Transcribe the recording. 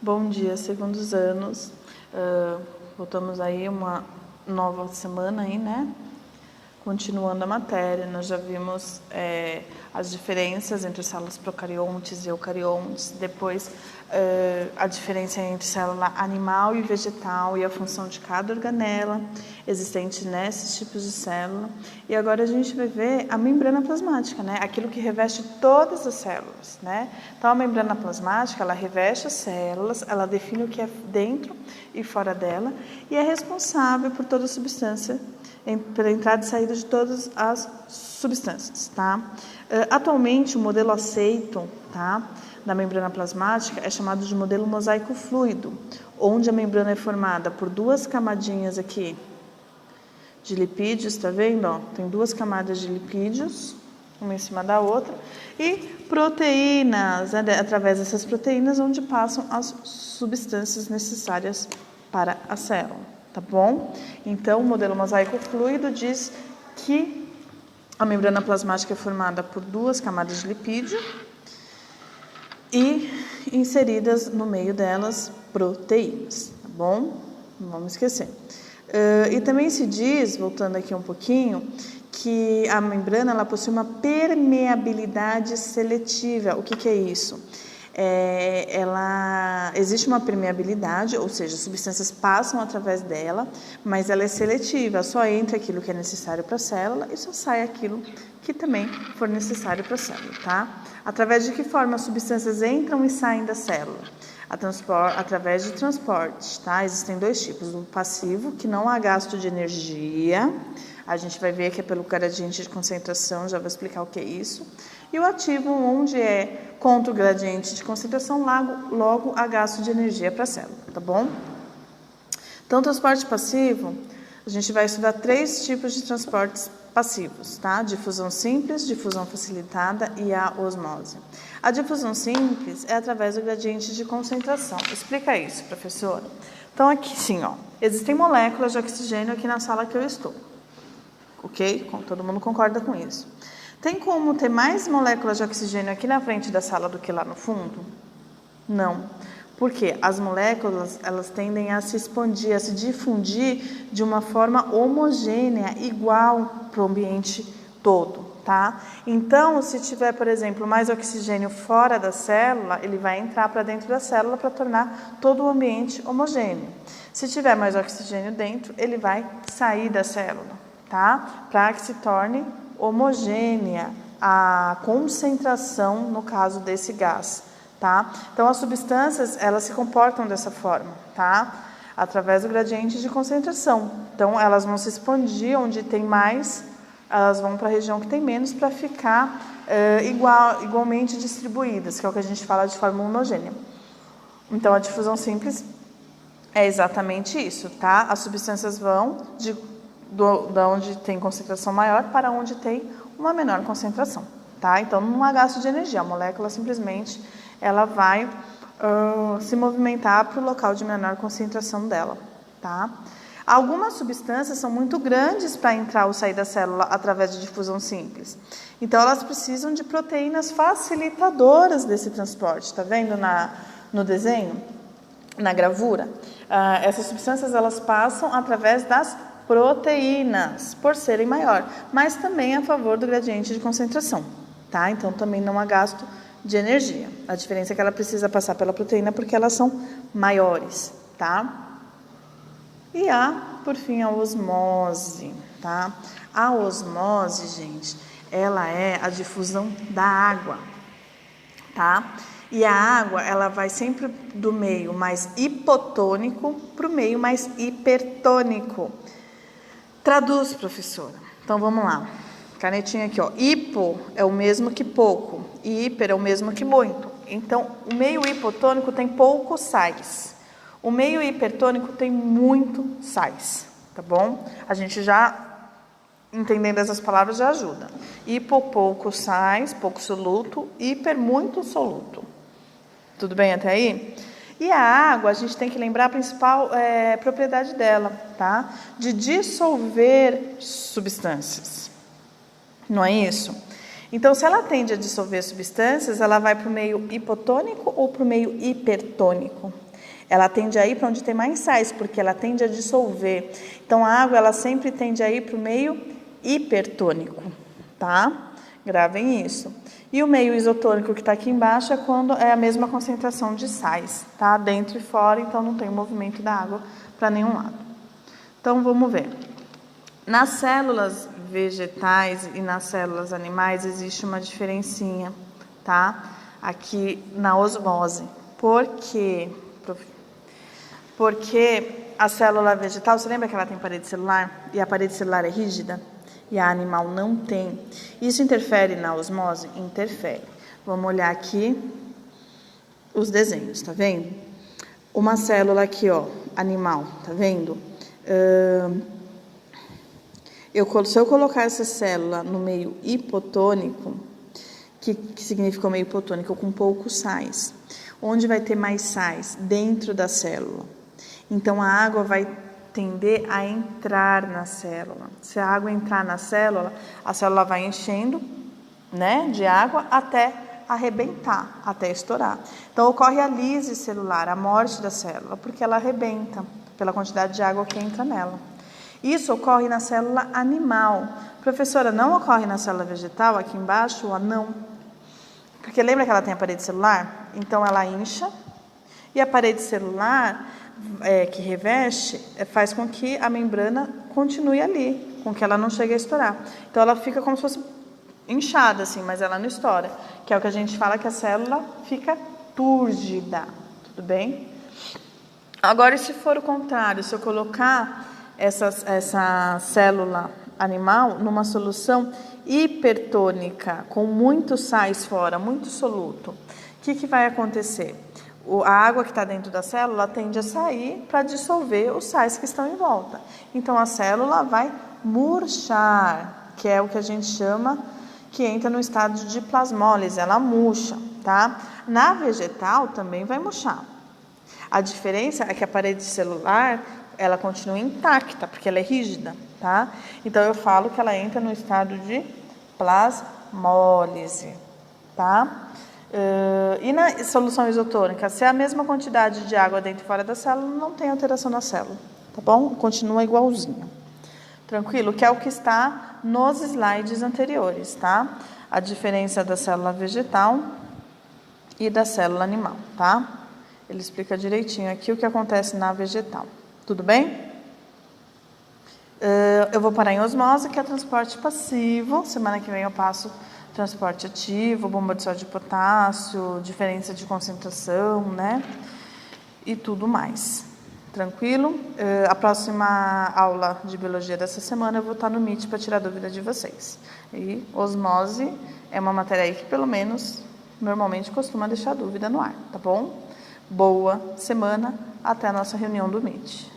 Bom dia, segundos anos. Voltamos aí uma nova semana aí, né? Continuando a matéria, nós já vimos as diferenças entre células procariontes e eucariontes, depois a diferença entre célula animal e vegetal e a função de cada organela existente nesses tipos de célula. E agora a gente vai ver a membrana plasmática, né? Aquilo que reveste todas as células, né? Então a membrana plasmática, ela reveste as células, ela define o que é dentro e fora dela e é responsável por toda a substância, pela entrada e saída de todas as substâncias, tá? Atualmente, o modelo aceito, tá, da membrana plasmática é chamado de modelo mosaico fluido, onde a membrana é formada por duas camadinhas aqui de lipídios, tá vendo? Ó, tem duas camadas de lipídios, uma em cima da outra, e proteínas, né, através dessas proteínas, onde passam as substâncias necessárias para a célula. Tá bom? Então, o modelo mosaico fluido diz que a membrana plasmática é formada por duas camadas de lipídio e inseridas no meio delas proteínas, tá bom? Não vamos esquecer. E também se diz, voltando aqui um pouquinho, que a membrana ela possui uma permeabilidade seletiva. O que é isso? Existe uma permeabilidade, ou seja, as substâncias passam através dela, mas ela é seletiva, só entra aquilo que é necessário para a célula e só sai aquilo que também for necessário para a célula, tá? Através de que forma as substâncias entram e saem da célula? Através de transporte, tá? Existem dois tipos, o passivo, que não há gasto de energia, a gente vai ver que é pelo gradiente de concentração, já vou explicar o que é isso. E o ativo, onde é contra o gradiente de concentração, logo há gasto de energia para a célula, tá bom? Então, transporte passivo, a gente vai estudar três tipos de transportes passivos, tá? Difusão simples, difusão facilitada e a osmose. A difusão simples é através do gradiente de concentração. Explica isso, professora. Então, aqui sim, ó, existem moléculas de oxigênio aqui na sala que eu estou. Ok? Todo mundo concorda com isso. Tem como ter mais moléculas de oxigênio aqui na frente da sala do que lá no fundo? Não. Por quê? As moléculas, elas tendem a se expandir, a se difundir de uma forma homogênea, igual para o ambiente todo, tá? Então, se tiver, por exemplo, mais oxigênio fora da célula, ele vai entrar para dentro da célula para tornar todo o ambiente homogêneo. Se tiver mais oxigênio dentro, ele vai sair da célula, tá? Para que se torne homogênea a concentração, no caso desse gás, tá? Então, as substâncias, elas se comportam dessa forma, tá? Através do gradiente de concentração. Então, elas vão se expandir onde tem mais, elas vão para a região que tem menos para ficar igualmente distribuídas, que é o que a gente fala de forma homogênea. Então, a difusão simples é exatamente isso, tá? As substâncias vão da onde tem concentração maior para onde tem uma menor concentração, tá? Então, não há gasto de energia, a molécula simplesmente ela vai se movimentar para o local de menor concentração dela, tá? Algumas substâncias são muito grandes para entrar ou sair da célula através de difusão simples. Então, elas precisam de proteínas facilitadoras desse transporte, tá vendo no desenho, na gravura? Essas substâncias, elas passam através das proteínas, por serem maior, mas também a favor do gradiente de concentração, tá? Então, também não há gasto de energia. A diferença é que ela precisa passar pela proteína porque elas são maiores, tá? E por fim, a osmose, tá? A osmose, gente, ela é a difusão da água, tá? E a água, ela vai sempre do meio mais hipotônico para o meio mais hipertônico. Traduz, professora. Então, vamos lá. Canetinha aqui, ó. Hipo é o mesmo que pouco e hiper é o mesmo que muito. Então, o meio hipotônico tem poucos sais. O meio hipertônico tem muito sais, tá bom? A gente já, entendendo essas palavras, já ajuda. Hipo, pouco sais, pouco soluto. Hiper, muito soluto. Tudo bem até aí? E a água, a gente tem que lembrar a principal propriedade dela, tá? De dissolver substâncias. Não é isso? Então, se ela tende a dissolver substâncias, ela vai para o meio hipotônico ou para o meio hipertônico? Ela tende a ir para onde tem mais sais, porque ela tende a dissolver. Então, a água, ela sempre tende a ir para o meio hipertônico, tá? Gravem isso. E o meio isotônico que está aqui embaixo é quando é a mesma concentração de sais, tá? Dentro e fora, então não tem movimento da água para nenhum lado. Então, vamos ver. Nas células vegetais e nas células animais existe uma diferencinha, tá? Aqui na osmose. Por quê? Porque a célula vegetal, você lembra que ela tem parede celular? E a parede celular é rígida? E a animal não tem. Isso interfere na osmose? Interfere. Vamos olhar aqui os desenhos, tá vendo? Uma célula aqui, ó, animal, tá vendo? Se eu colocar essa célula no meio hipotônico, que significa o meio hipotônico, com poucos sais, onde vai ter mais sais? Dentro da célula. Então, a água vai tender a entrar na célula. Se a água entrar na célula, a célula vai enchendo, né, de água até arrebentar, até estourar. Então, ocorre a lise celular, a morte da célula, porque ela arrebenta pela quantidade de água que entra nela. Isso ocorre na célula animal. Professora, não ocorre na célula vegetal, aqui embaixo? Não. Porque lembra que ela tem a parede celular? Então, ela incha, e a parede celular que reveste faz com que a membrana continue ali, com que ela não chegue a estourar. Então, ela fica como se fosse inchada, assim, mas ela não estoura, que é o que a gente fala que a célula fica túrgida, tudo bem? Agora, e se for o contrário, se eu colocar essa célula animal numa solução hipertônica, com muitos sais fora, muito soluto, o que vai acontecer? A água que está dentro da célula tende a sair para dissolver os sais que estão em volta. Então, a célula vai murchar, que é o que a gente chama, que entra no estado de plasmólise, ela murcha, tá? Na vegetal também vai murchar. A diferença é que a parede celular, ela continua intacta, porque ela é rígida, tá? Então, eu falo que ela entra no estado de plasmólise, tá? E na solução isotônica, se é a mesma quantidade de água dentro e fora da célula, não tem alteração na célula, tá bom? Continua igualzinho. Tranquilo? Que é o que está nos slides anteriores, tá? A diferença da célula vegetal e da célula animal, tá? Ele explica direitinho aqui o que acontece na vegetal. Tudo bem? Eu vou parar em osmose, que é transporte passivo. Semana que vem eu passo transporte ativo, bomba de sódio e potássio, diferença de concentração, né? E tudo mais. Tranquilo? A próxima aula de biologia dessa semana eu vou estar no Meet para tirar dúvida de vocês. E osmose é uma matéria aí que, pelo menos, normalmente costuma deixar dúvida no ar, tá bom? Boa semana, até a nossa reunião do Meet.